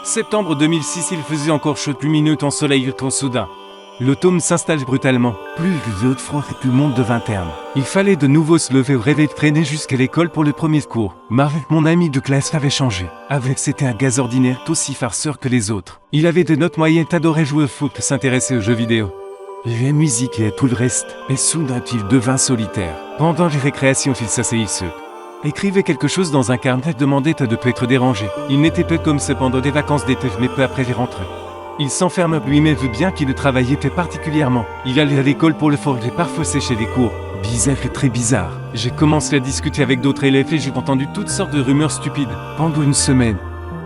Septembre 2006, il faisait encore chaud, lumineux, temps soleil, temps soudain. L'automne s'installe brutalement. Plus de froid et tout le monde devint terne. Il fallait de nouveau se lever au réveil, traîner jusqu'à l'école pour le premier cours. Marek, mon ami de classe, avait changé. C'était un gars ordinaire, aussi farceur que les autres. Il avait des notes moyennes, adorait jouer au foot, s'intéressait aux jeux vidéo. La musique et tout le reste. Et soudain, il devint solitaire. Pendant les récréations, il s'asseyait écrivait quelque chose dans un carnet, demandait de peut être dérangé. Il n'était pas comme ça pendant des vacances d'été, mais peu après il rentrait. Il s'enferme lui-même, vu bien qu'il ne travaillait pas particulièrement. Il allait à l'école pour le fort et parfois sécher les cours. Bizarre et très bizarre. J'ai commencé à discuter avec d'autres élèves et j'ai entendu toutes sortes de rumeurs stupides. Pendant une semaine,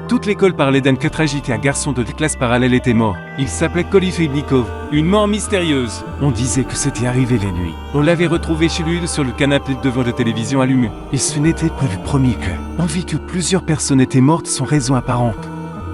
toute l'école parlait d'un cas tragique et un garçon de classe parallèle était mort. Il s'appelait Kolifebnikov. Une mort mystérieuse. On disait que c'était arrivé la nuit. On l'avait retrouvé chez lui sur le canapé devant la télévision allumée. Et ce n'était pas le premier cas. On vit que plusieurs personnes étaient mortes sans raison apparente.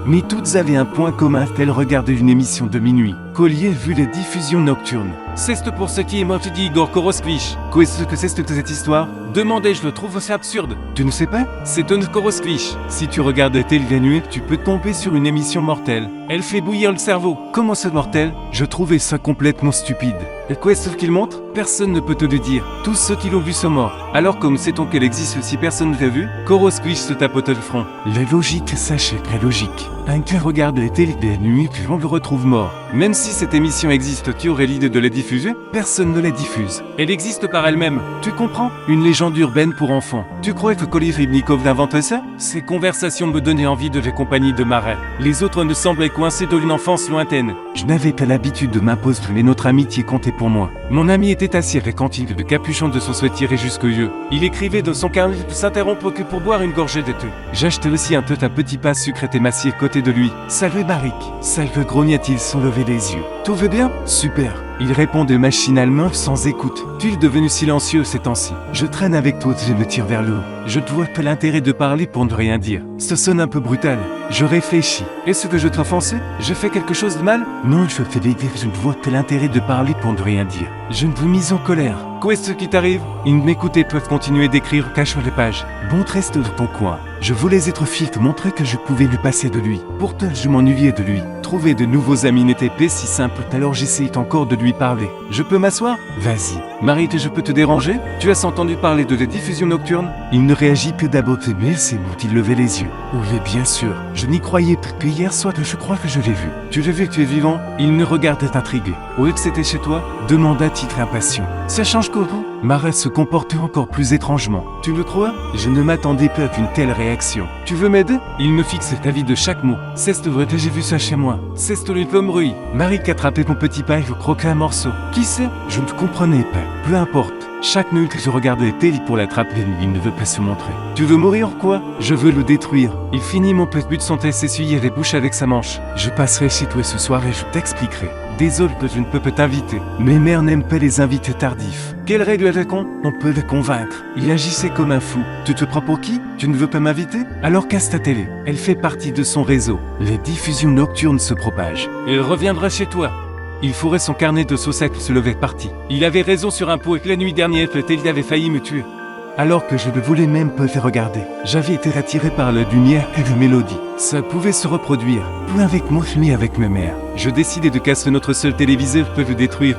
Mais toutes avaient un point commun, elles regardaient une émission de minuit. Collier vu les diffusions nocturnes. C'est pour ce qui est mort, dit Igor Koroskvich. Qu'est-ce que c'est que cette histoire? Demandai, je le trouve aussi absurde. Tu ne sais pas? C'est un Koroskvich. Si tu regardes la télé la nuit, tu peux tomber sur une émission mortelle. Elle fait bouillir le cerveau. Comment c'est mortel? Je trouvais ça complètement stupide. Et qu'est-ce qu'il montre? Personne ne peut te le dire. Tous ceux qui l'ont vu sont morts. Alors comme sait-on qu'elle existe si personne ne l'a vu? Koroskvich se tapote le front. La logique, sachez très logique. Un gars regarde la télé la nuit puis on le retrouve mort. Même si cette émission existe, tu aurais l'idée de la diffuser? Personne ne la diffuse. Elle existe par elle-même. Tu comprends? Une légende urbaine pour enfants. Tu crois que Kolifebnikov invente ça? Ces conversations me donnaient envie de la compagnie de Marek. Les autres ne semblaient coincés dans une enfance lointaine. Je n'avais pas l'habitude de m'imposer, mais notre amitié comptait pour moi. Mon ami était assis avec le capuchon de son souhait tiré jusqu'aux yeux. Il écrivait dans son carnet, s'interrompre que pour boire une gorgée de thé. J'achetais aussi un petit pain sucré et m'assis à côté de lui. Salut Marik. Salut, grogna-t-il sans lever les yeux. Tout va bien? Super. Il répondait machinalement sans écoute. Tu es devenu silencieux ces temps-ci. Je traîne avec toi, je me tire vers le haut. Je ne vois pas l'intérêt de parler pour ne rien dire. Ça sonne un peu brutal. Je réfléchis. Est-ce que je t'offensais? Je fais quelque chose de mal? Non, je fais des dire, je ne vois pas l'intérêt de parler pour ne rien dire. Je ne vous mise en colère. Qu'est-ce qui t'arrive? Ils ne m'écoutaient, peuvent continuer d'écrire, cache les pages. Bon, reste dans ton coin. Je voulais être fier, montrer que je pouvais lui passer de lui. Pourtant, je m'ennuyais de lui. Trouver de nouveaux amis n'était pas si simple, alors j'essayais encore de lui parler. Je peux m'asseoir? Vas-y. Marie, je peux te déranger? Tu as entendu parler de la diffusion nocturne? Il ne réagit que d'abord, mais c'est bon, il levait les yeux. Oui, bien sûr. Je n'y croyais pas que hier soir, je crois que je l'ai vu. Tu l'as vu, tu es vivant? Il me regardait intrigué. Oui, que c'était chez toi? Demanda-t-il impatient. Ça change comment? Marie se comportait encore plus étrangement. Tu le crois? Je ne m'attendais pas à une telle réaction. Tu veux m'aider? Il me fixait la vie de chaque mot. C'est vrai, j'ai vu ça chez moi. C'est le pomme-ruille. Marie attrapait mon petit pain et je croquais un morceau. Qui c'est? Je ne comprenais pas. Peu importe. Chaque minute que je regardais Telly pour l'attraper, il ne veut pas se montrer. Tu veux mourir quoi? Je veux le détruire. Il finit mon petit but de son tête, s'essuyer les bouches avec sa manche. Je passerai chez toi ce soir et je t'expliquerai. Désolé que je ne peux pas t'inviter. Mes mères n'aiment pas les invités tardifs. Quelle règle est con? On peut le convaincre. Il agissait comme un fou. Tu te prends pour qui? Tu ne veux pas m'inviter? Alors casse ta télé. Elle fait partie de son réseau. Les diffusions nocturnes se propagent. Elle reviendra chez toi. Il fourrait son carnet de sauce et se levait parti. Il avait raison sur un pot et que la nuit dernière, il avait failli me tuer. Alors que je ne voulais même pas le regarder. J'avais été attiré par la lumière et la mélodie. Ça pouvait se reproduire. Plus avec moi, mais avec ma mère. Je décidai de casser notre seul téléviseur, peut le détruire.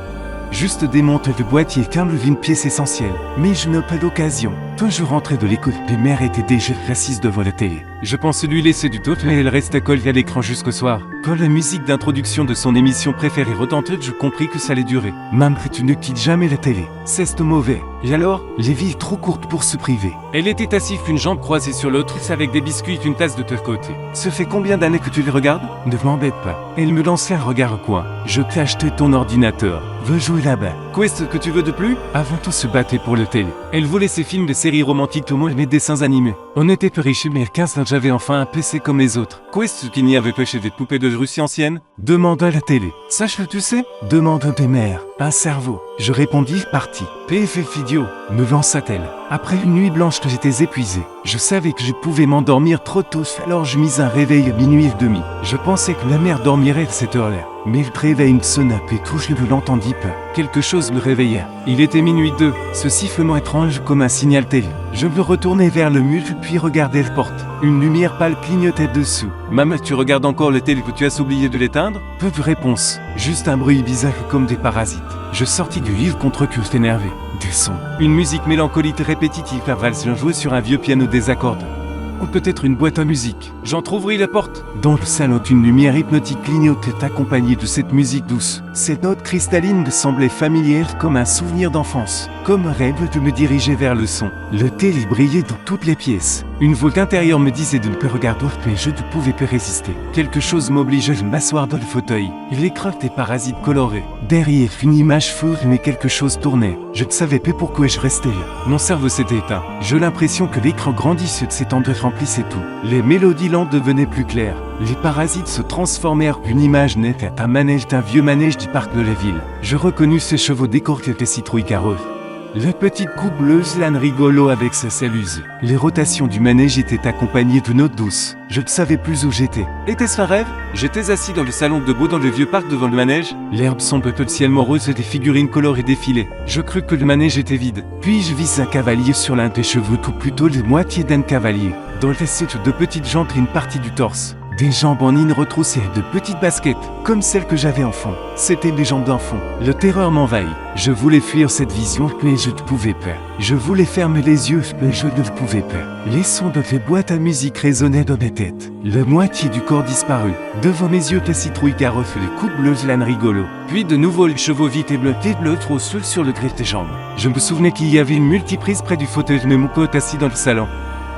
Juste démonter le boîtier car une pièce essentielle. Mais je n'ai pas d'occasion. Quand je rentrais de l'école, les mères étaient déjà assises devant la télé. Je pensais lui laisser du tout, mais elle restait collée à l'écran jusqu'au soir. Quand la musique d'introduction de son émission préférée retentit, je compris que ça allait durer. Maman, tu ne quittes jamais la télé. C'est mauvais. Et alors? Les vies trop courtes pour se priver. Elle était assise, une jambe croisée sur l'autre, avec des biscuits et une tasse de côté. Ça fait combien d'années que tu les regardes? Ne m'embête pas. Elle me lançait un regard au coin. Je t'ai acheté ton ordinateur. Veux jouer là-bas. Qu'est-ce que tu veux de plus? Avant tout se battait pour le télé. Elle voulait ses films de séries romantiques, tout le monde, mes dessins animés. On était peu riches, mais 15 ans, j'avais enfin un PC comme les autres. Qu'est-ce qu'il n'y avait pas chez des poupées de Russie ancienne? Demanda la télé. Sache-le, tu sais? Demande des mères. Un cerveau. Je répondis, parti. PFF idiot, me lança-t-elle. Après une nuit blanche que j'étais épuisé, je savais que je pouvais m'endormir trop tôt, alors je mis un réveil à minuit et demi. Je pensais que la mère dormirait à cette heure-là. Mais le réveil me sonna et tout, je ne l'entendis pas. Quelque chose me réveilla. Il était minuit 2, ce sifflement étrange comme un signal télé. Je me retournai vers le mur puis regardai la porte. Une lumière pâle clignotait dessous. Maman, tu regardes encore le télé que tu as oublié de l'éteindre? Peu de réponse. Juste un bruit bizarre comme des parasites. Je sortis du livre contre cœur énervé. Des sons. Une musique mélancolique répétitive à valse jouée sur un vieux piano désaccordé. Ou peut-être une boîte à musique. J'entrouvris la porte. Dans le salon, une lumière hypnotique clignotait accompagnée de cette musique douce. Cette note cristalline me semblait familière comme un souvenir d'enfance. Comme un rêve, je me dirigeais vers le son. Le télé brillait dans toutes les pièces. Une voix intérieure me disait de ne pas regarder, mais je ne pouvais pas résister. Quelque chose m'obligeait à m'asseoir dans le fauteuil. L'écran des parasites colorés. Derrière, une image fauve, mais quelque chose tournait. Je ne savais pas pourquoi je restais là. Mon cerveau s'était éteint. J'ai l'impression que l'écran grandissait de s'étendre remplissait tout. Les mélodies lentes devenaient plus claires. Les parasites se transformèrent. Une image nette à un manège d'un vieux manège du parc de la ville. Je reconnus ces chevaux décortiqués des citrouilles carreaux. La petite coupe bleue l'âne rigolo avec sa celluse. Les rotations du manège étaient accompagnées de notes douces. Je ne savais plus où j'étais. Était-ce un rêve? J'étais assis dans le salon debout dans le vieux parc devant le manège. L'herbe sombre potentiellement rose et des figurines colorées défilaient. Je crus que le manège était vide. Puis je vis un cavalier sur l'un des cheveux, tout plutôt la moitié d'un cavalier. Dans le suite de petites jambes et une partie du torse. Des jambes en ligne retroussées, de petites baskets, comme celles que j'avais enfant. C'étaient des jambes d'enfant. Le terreur m'envahit. Je voulais fuir cette vision, mais je ne pouvais pas. Je voulais fermer les yeux, mais je ne pouvais pas. Les sons de les boîtes à musique résonnaient dans mes têtes. La moitié du corps disparut. Devant mes yeux, la citrouille carrefour, les coupes bleues, l'âne rigolo. Puis de nouveau le chevaux vite et bleu trop seul sur le greffe des jambes. Je me souvenais qu'il y avait une multiprise près du fauteuil de mon pote assis dans le salon.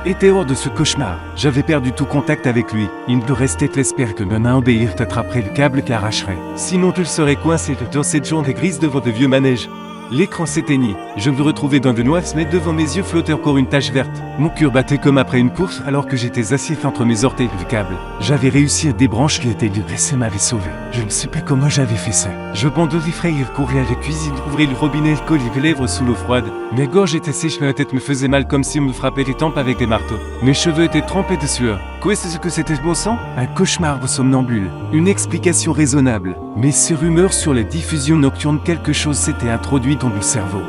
Était hors de ce cauchemar. J'avais perdu tout contact avec lui. Il me restait l'espère que ma main obéir t'attraperait le câble qui arracherait. Sinon tu le serais coincé dans cette journée grise devant de vieux manèges. L'écran s'éteignit. Je me retrouvais dans de noix, mais devant mes yeux flottait encore une tache verte. Mon cœur battait comme après une course alors que j'étais assis entre mes orteils du câble. J'avais réussi à débrancher qui était libre et ça m'avait sauvé. Je ne sais pas comment j'avais fait ça. Je bandais l'effrayer, courais à la cuisine, ouvrais le robinet, collais les lèvres sous l'eau froide. Mes gorges étaient sèches, ma tête me faisait mal comme si on me frappait les tempes avec des marteaux. Mes cheveux étaient trempés de sueur. Qu'est-ce que c'était bon sang? Un cauchemar de somnambule. Une explication raisonnable. Mais ces rumeurs sur les diffusions nocturnes, quelque chose s'était introduit dans mon cerveau.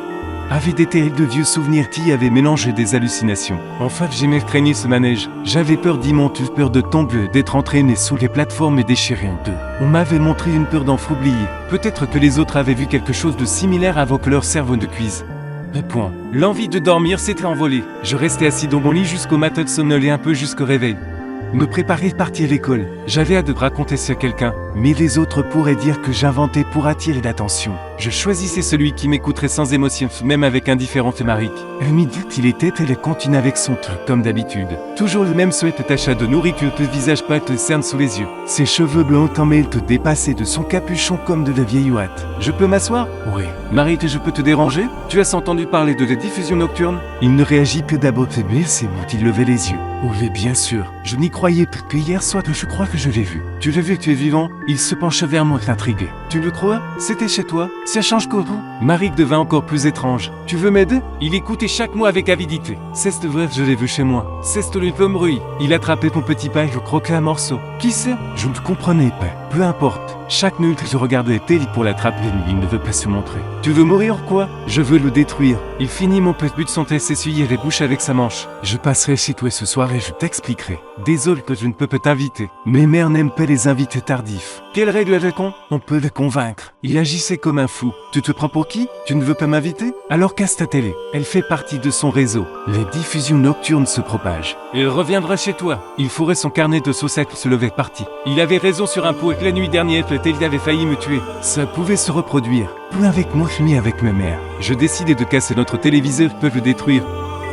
Avait des terribles vieux souvenirs qui avaient mélangé des hallucinations. Enfin, j'aimais craigner ce manège. J'avais peur d'y monter, peur de tomber, d'être entraîné sous les plateformes et déchiré en deux. On m'avait montré une peur d'en oublier. Peut-être que les autres avaient vu quelque chose de similaire avant que leur cerveau ne cuise. Point. L'envie de dormir s'était envolée. Je restais assis dans mon lit jusqu'au matin de somnoler un peu jusqu'au réveil. Me préparer à partir à l'école. J'avais hâte de raconter ça à quelqu'un, mais les autres pourraient dire que j'inventais pour attirer l'attention. Je choisissais celui qui m'écouterait sans émotion, même avec indifférence marique. Elle m'y dit qu'il était et elle continue avec son truc comme d'habitude. Toujours le même souhait attaché de nourriture, le visage pas te cerne sous les yeux. Ses cheveux blancs en mêlent te dépassaient de son capuchon comme de la vieille ouate. Je peux m'asseoir? Oui. Marie, je peux te déranger? Tu as entendu parler de la diffusion nocturne? Il ne réagit que d'abord, mais c'est moi qui levais les yeux. Oui, bien sûr. Je n'y croyais pas que hier soir, je crois que je l'ai vu. Tu l'as vu que tu es vivant? Il se pencha vers moi intrigué. Tu le crois? C'était chez toi? Ça change quoi? Marie devint encore plus étrange. Tu veux m'aider? Il écoutait chaque mot avec avidité. C'est vrai, je l'ai vu chez moi. C'est le pomme bruit. Il attrapait mon petit pain et je croquais un morceau. Qui c'est? Je ne comprenais pas. Peu importe. Chaque minute, je regardais Terry pour l'attraper, mais il ne veut pas se montrer. Tu veux mourir quoi? Je veux le détruire. Il finit mon petit but sans s'essuyer les bouches avec sa manche. Je passerai chez toi ce soir et je t'expliquerai. Désolé que je ne peux pas t'inviter. Mes mères n'aiment pas les invités tardifs. Quelle règle avait-on? On peut le convaincre. Il agissait comme un fou. Tu te prends pour qui? Tu ne veux pas m'inviter? Alors casse ta télé. Elle fait partie de son réseau. Les diffusions nocturnes se propagent. Il reviendra chez toi. Il fourrait son carnet de saucettes se levait parti. Il avait raison sur un pot et que la nuit dernière, le télé avait failli me tuer. Ça pouvait se reproduire. Peu avec moi, ni avec ma mère. Je décidai de casser notre téléviseur, peut le détruire.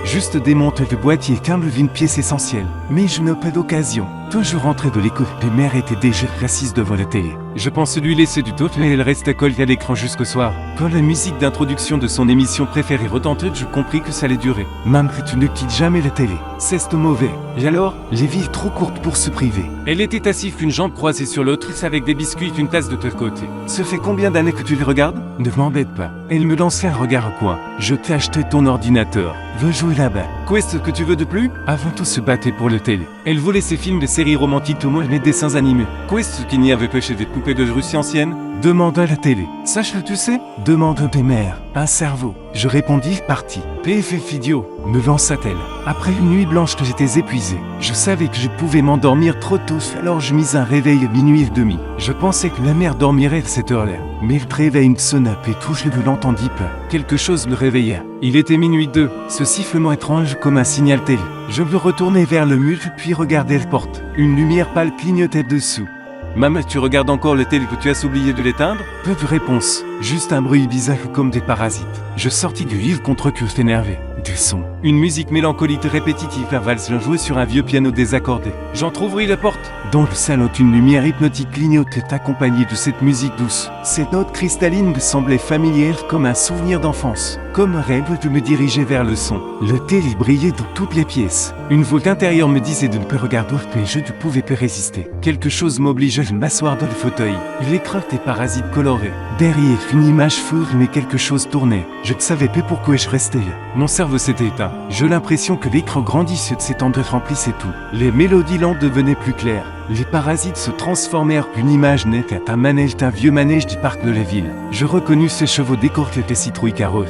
Juste démonter le boîtier câble d'une pièce essentielle. Mais je n'ai pas d'occasion. Toujours rentré de l'école, les mères étaient déjà assises devant la télé. Je pense lui laisser du tout, mais elle reste collée à l'écran jusqu'au soir. Quand la musique d'introduction de son émission préférée retentit, je compris que ça allait durer. Maman, tu ne quittes jamais la télé. C'est mauvais. Et alors? Les vies trop courtes pour se priver. Elle était assise, une jambe croisée sur l'autre, avec des biscuits et une tasse de tous côtés. Ça fait combien d'années que tu les regardes? Ne m'embête pas. Elle me lançait un regard au coin. Je t'ai acheté ton ordinateur. Veux jouer là-bas. Qu'est-ce que tu veux de plus? Avant tout se battait pour le télé. Elle voulait ses films de séries romantiques, tout moins mes dessins animés. Qu'est-ce qu'il n'y avait pas chez des poupées de Russie ancienne? Demanda la télé. Sache-le, tu sais? Demande des mères. Un cerveau. Je répondis parti. PFF idiot, me lança-t-elle. Après une nuit blanche que j'étais épuisé. Je savais que je pouvais m'endormir trop tôt, alors je mis un réveil à minuit et demi. Je pensais que la mère dormirait à cette heure-là. Mais le réveil sonna et tout, je ne l'entendis pas. Quelque chose le réveilla. Il était minuit 2, ce sifflement étrange comme un signal télé. Je me retournai vers le mur puis regardai la porte. Une lumière pâle clignotait dessous. Maman, tu regardes encore le télé que tu as oublié de l'éteindre? Peu de réponse, juste un bruit bizarre comme des parasites. Je sortis du lit contre cœur énervé. Des sons. Une musique mélancolique répétitive à valse jouée sur un vieux piano désaccordé. J'entr'ouvris la porte. Dans le salon, une lumière hypnotique clignotait accompagnée de cette musique douce. Cette note cristalline me semblait familière comme un souvenir d'enfance. Comme un rêve, je me dirigeais vers le son. Le télé brillait dans toutes les pièces. Une voix intérieure me disait de ne pas regarder, mais je ne pouvais pas résister. Quelque chose m'obligeait à m'asseoir dans le fauteuil. L'écran des parasites colorés. Derrière, une image floue, mais quelque chose tournait. Je ne savais pas pourquoi je restais là. Mon cerveau s'était éteint. J'ai l'impression que l'écran grandissait, s'étendait, remplissait tout. Les mélodies lentes devenaient plus claires. Les parasites se transformèrent, une image nette, un manège, un vieux manège du parc de la ville. Je reconnus ces chevaux décortiqués des citrouilles carrosses.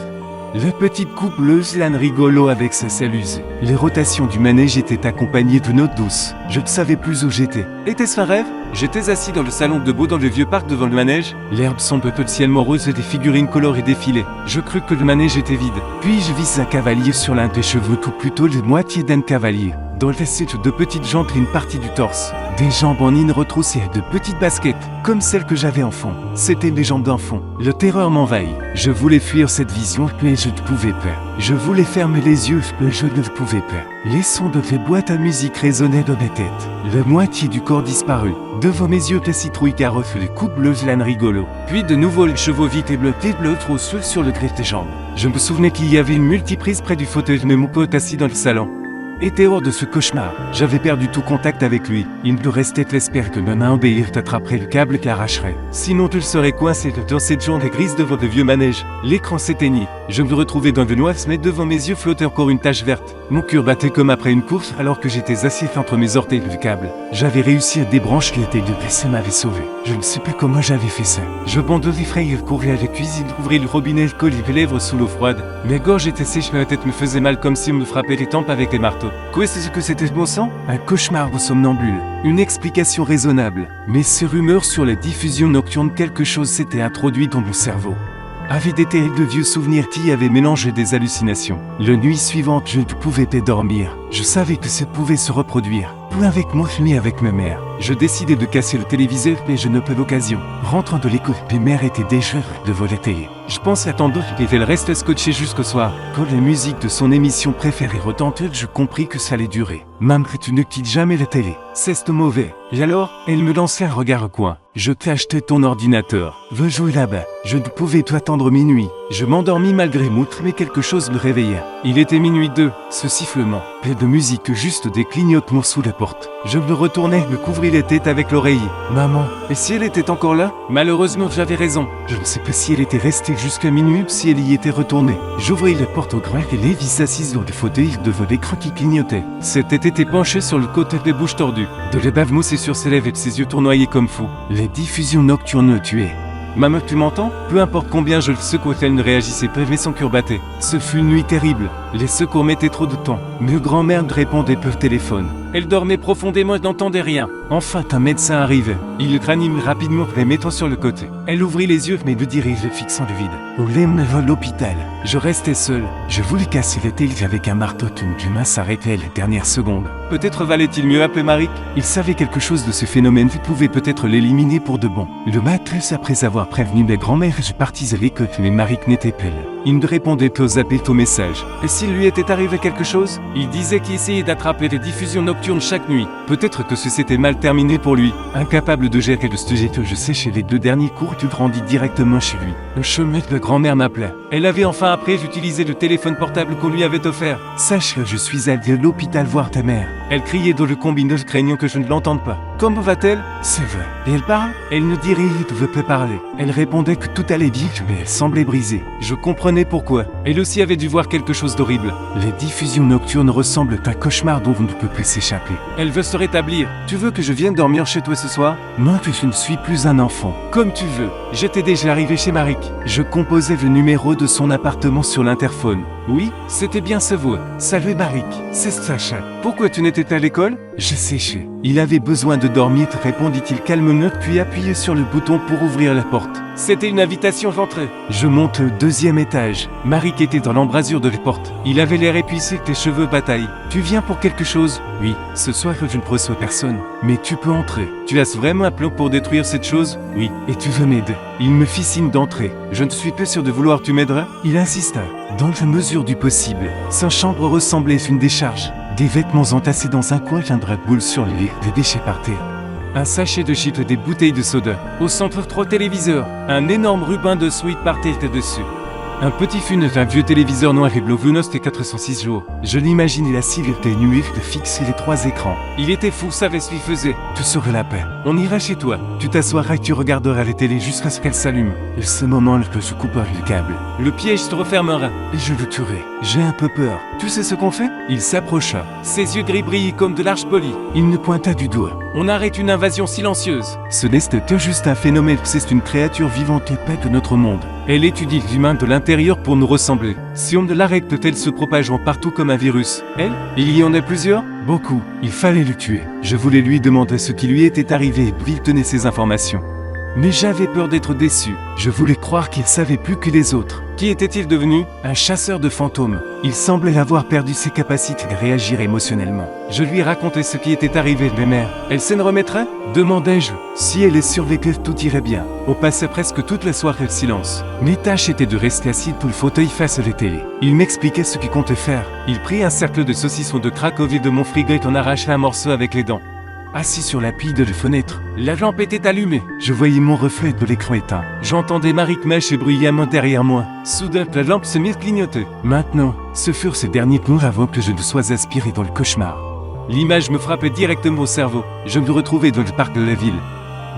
La petite coupe bleuse l'âne rigolo avec sa selle usée. Les rotations du manège étaient accompagnées de notes douces. Je ne savais plus où j'étais. Était-ce un rêve? J'étais assis dans le salon debout dans le vieux parc devant le manège. L'herbe sombre peu de ciel morose et des figurines colorées défilaient. Je crus que le manège était vide. Puis je vis un cavalier sur l'un des chevaux, tout plutôt la moitié d'un cavalier. Dans le site de petites jambes et une partie du torse. Des jambes en ligne retroussées et de petites baskets, comme celles que j'avais enfant. C'étaient des jambes d'enfant. Le terreur m'envahit. Je voulais fuir cette vision, mais je ne pouvais pas. Je voulais fermer les yeux, mais je ne pouvais pas. Les sons de ces boîtes à musique résonnaient dans mes têtes. La moitié du corps disparut. Devant mes yeux, les citrouilles carrosses, les coupes bleues, l'âne rigolo. Puis de nouveau les chevaux vite et bleus trop seuls sur le greffe des jambes. Je me souvenais qu'il y avait une multiprise près du fauteuil de mon pote assis dans le salon. Était hors de ce cauchemar. J'avais perdu tout contact avec lui. Il me restait l'espère que ma main obéir t'attraperait le câble qui arracherait. Sinon tu le serais coincé dans cette journée grise devant de vieux manèges. L'écran s'éteignit. Je me retrouvais dans le noir, mais devant mes yeux flottait encore une tache verte. Mon cœur battait comme après une course alors que j'étais assis entre mes orteils du câble. J'avais réussi à débrancher les têtes de PC m'avait sauvé. Je ne sais plus comment j'avais fait ça. Je bandais effrayé, courais à la cuisine, ouvrais le robinet, collais les lèvres sous l'eau froide. Mes gorges étaient sèches, ma tête me faisait mal comme si on me frappait les tempes avec les marteaux. Quoi, c'est ce que c'était ce bon sang? Un cauchemar au somnambule. Une explication raisonnable. Mais ces rumeurs sur la diffusion nocturne, quelque chose s'était introduit dans mon cerveau. Avait des terribles de vieux souvenirs qui avaient mélangé des hallucinations. La nuit suivante, je ne pouvais pas dormir. Je savais que ça pouvait se reproduire. Plus avec moi, ni avec ma mère. Je décidai de casser le téléviseur, mais je n'ai pas l'occasion. Rentrant de l'école, mes mères étaient déjà devant la télé. Je pense à tant d'autres qu'elle reste scotchée jusqu'au soir. Quand la musique de son émission préférée retentit, je compris que ça allait durer. Maman, tu ne quittes jamais la télé. C'est mauvais. Et alors, elle me lançait un regard au coin. Je t'ai acheté ton ordinateur. Veux jouer là-bas. Je ne pouvais pas attendre minuit. Je m'endormis malgré moutre, mais quelque chose me réveilla. Il était minuit 2, ce sifflement. Plein de musique, juste des clignotements sous la porte. Je me retournai, me couvris la tête avec l'oreiller. Maman, et si elle était encore là? Malheureusement, j'avais raison. Je ne sais pas si elle était restée jusqu'à minuit ou si elle y était retournée. J'ouvris la porte au grain et Lévi s'assise dans le fauteuil devant l'écran qui clignotait. Sa tête était penchée sur le côté, les bouches tordues. De la bave moussée sur ses lèvres et de ses yeux tournoyés comme fous. Les diffusions nocturnes le tuaient. Maman, tu m'entends? Peu importe combien je le secouais, elle ne réagissait pas, mais son cœur battait. Ce fut une nuit terrible. Les secours mettaient trop de temps. Mais grand-mère ne répondait pas au téléphone. Elle dormait profondément et n'entendait rien. Enfin, un médecin arrivait. Il le ranima rapidement, les mettant sur le côté. Elle ouvrit les yeux, mais le dirige fixant le vide. Au lève à l'hôpital. Je restais seul. Je voulais casser la télé avec un marteau. Une main s'arrêtait à la dernière seconde. Peut-être valait-il mieux appeler Marik? Il savait quelque chose de ce phénomène qui pouvait peut-être l'éliminer pour de bon. Le matin, après avoir prévenu mes grands-mères, je partis à l'école, mais Marik n'était pas là. Il ne répondait pas aux appels, aux messages. Et s'il lui était arrivé quelque chose? Il disait qu'il essayait d'attraper les diffusions nocturnes chaque nuit. Peut-être que ce s'était mal terminé pour lui. Incapable de gérer le sujet que je séchais les 2 derniers cours, tu te rendis directement chez lui. Le chemin de grand-mère m'appelait. Elle avait enfin appris d'utiliser le téléphone portable qu'on lui avait offert. Sache que je suis allé à l'hôpital voir ta mère. Elle criait dans le combiné, craignant que je ne l'entende pas. Comment va-t-elle? C'est vrai. Et elle parle? Elle ne dit rien, ne veut pas parler. Elle répondait que tout allait bien, mais elle semblait brisée. Je comprenais pourquoi. Elle aussi avait dû voir quelque chose d'horrible. Les diffusions nocturnes ressemblent à un cauchemar dont on ne peut plus s'échapper. Elle veut se rétablir. Tu veux que je vienne dormir chez toi ce soir? Non, je ne suis plus un enfant. Comme tu veux. J'étais déjà arrivé chez Marik. Je composais le numéro de son appartement sur l'interphone. Oui, c'était bien sa voix. Salut Marik, c'est Sacha. Pourquoi tu n'étais pas à l'école? J'ai séché. Il avait besoin de dormir, répondit-il calmement, puis appuyait sur le bouton pour ouvrir la porte. C'était une invitation, j'entrais. Je monte au 2e étage. Marik était dans l'embrasure de la porte. Il avait l'air épuisé, tes cheveux bataillent. Tu viens pour quelque chose? Oui, ce soir je ne reçois personne. Mais tu peux entrer. Tu as vraiment un plan pour détruire cette chose? Oui. Et tu veux m'aider? Il me fit signe d'entrer. Je ne suis pas sûr de vouloir, tu m'aideras? Il insista. Dans la mesure du possible. Sa chambre ressemblait à une décharge. Des vêtements entassés dans un coin, un drap de boule sur le lit, des déchets par terre. Un sachet de chips et des bouteilles de soda. Au centre, 3 téléviseurs. Un énorme ruban de suite par terre dessus. Un petit fenêtre, un vieux téléviseur noir et bleu Vunost et 406 jours. Je l'imaginais la silhouette nuée de fixer les 3 écrans. Il était fou, savait ce qu'il faisait. Tu serais la paix. On ira chez toi. Tu t'assoiras et tu regarderas la télé jusqu'à ce qu'elle s'allume. Et ce moment, je couperai le câble. Le piège se refermera. Et je le tuerai. J'ai un peu peur. Tu sais ce qu'on fait? Il s'approcha. Ses yeux gris brillaient comme de l'arche polie. Il me pointa du doigt. On arrête une invasion silencieuse. Ce n'est que juste un phénomène, c'est une créature vivante et pète notre monde. Elle étudie l'humain de l'intérieur pour nous ressembler. Si on ne l'arrête, elle se propageant partout comme un virus. Elle? Il y en a plusieurs? Beaucoup. Il fallait le tuer. Je voulais lui demander ce qui lui était arrivé et d'où il tenait ces informations. Mais j'avais peur d'être déçu. Je voulais croire qu'il savait plus que les autres. Qui était-il devenu? Un chasseur de fantômes. Il semblait avoir perdu ses capacités de réagir émotionnellement. Je lui racontais ce qui était arrivé de ma mère. Elle s'en remettrait? Demandai-je. Si elle est survécue, tout irait bien. On passait presque toute la soirée en silence. Mes tâches étaient de rester assis pour le fauteuil face à la télé. Il m'expliquait ce qu'il comptait faire. Il prit un cercle de saucisson de Cracovie de mon frigo et en arracha un morceau avec les dents. Assis sur la pile de la fenêtre, la lampe était allumée. Je voyais mon reflet de l'écran éteint. J'entendais Marik mâcher bruyamment derrière moi. Soudain, la lampe se mit à clignoter. Maintenant, ce furent ces derniers plans avant que je ne sois aspiré dans le cauchemar. L'image me frappait directement au cerveau. Je me retrouvais dans le parc de la ville.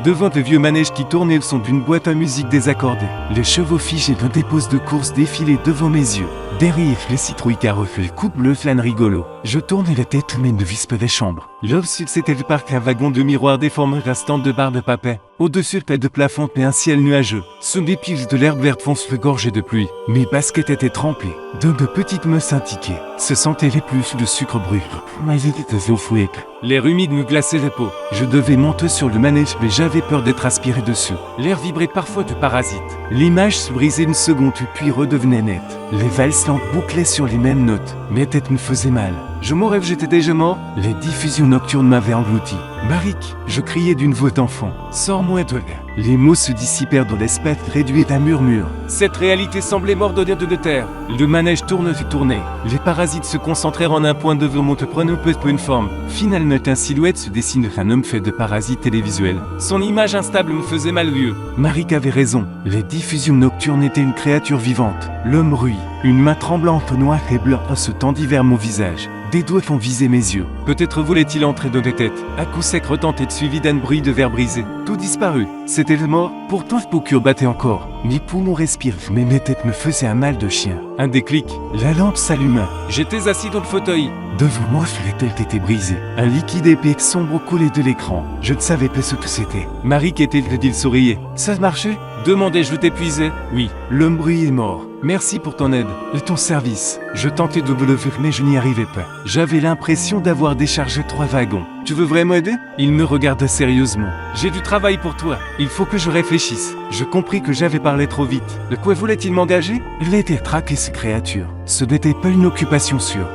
Devant le vieux manège qui tournait le son d'une boîte à musique désaccordée. Les chevaux figés dans des poses de course défilaient devant mes yeux. Derrière, les citrouilles carrefour, le couple bleu flâne rigolo. Je tournais la tête mais ne vis pas des chambres. L'au-dessus c'était le parc, un wagon de miroir déformé, un stand de barre de papier. Au-dessus, pas de plafond mais un ciel nuageux. Sous des piles de l'herbe verte fonce le gorgé de pluie. Mes baskets étaient trempées. De petites mains scintillaient. Se sentaient les plus de sucre brûle. Mais ils étaient au fouet. L'air humide me glaçait la peau. Je devais monter sur le manège mais j'avais peur d'être aspiré dessus. L'air vibrait parfois de parasites. L'image se brisait une seconde puis redevenait nette. Les valses lentes bouclaient sur les mêmes notes. Mes têtes me faisaient mal. Je mourrais, j'étais déjà mort. Les diffusions nocturnes m'avaient englouti. Marik, je criais d'une voix d'enfant. Sors-moi de là. Les mots se dissipèrent dans l'espace réduit à murmure. Cette réalité semblait m'ordonner de terre. Le manège tournait et tournait. Les parasites se concentrèrent en un point devant mon te prenant peu une forme. Finalement, une silhouette se dessine, un homme fait de parasites télévisuels. Son image instable me faisait mal aux yeux. Marik avait raison. Les diffusions nocturnes étaient une créature vivante. L'homme ruit. Une main tremblante, noire et blanche se tendit vers mon visage. Des doigts font viser mes yeux. Peut-être voulait-il entrer dans des têtes. À coup sec retentait suivi d'un bruit de verre brisé. Tout disparut. C'était le mort. Pourtant, le cœur battait encore. Mes poumons respirent, mais mes têtes me faisaient un mal de chien. Un déclic. La lampe s'alluma. J'étais assis dans le fauteuil. Devant moi, la tête était brisée. Un liquide épais sombre coulait de l'écran. Je ne savais pas ce que c'était. Marik était-il qu'il souriait. Ça marchait? Demandai-je, t'épuisais? Oui. L'homme brûlé est mort. Merci pour ton aide et ton service. Je tentais de me lever mais je n'y arrivais pas. J'avais l'impression d'avoir déchargé 3 wagons. Tu veux vraiment aider? Il me regarda sérieusement. J'ai du travail pour toi. Il faut que je réfléchisse. Je compris que j'avais parlé trop vite. De quoi voulait-il m'engager? Il était traqué ces créatures. Ce n'était pas une occupation sûre.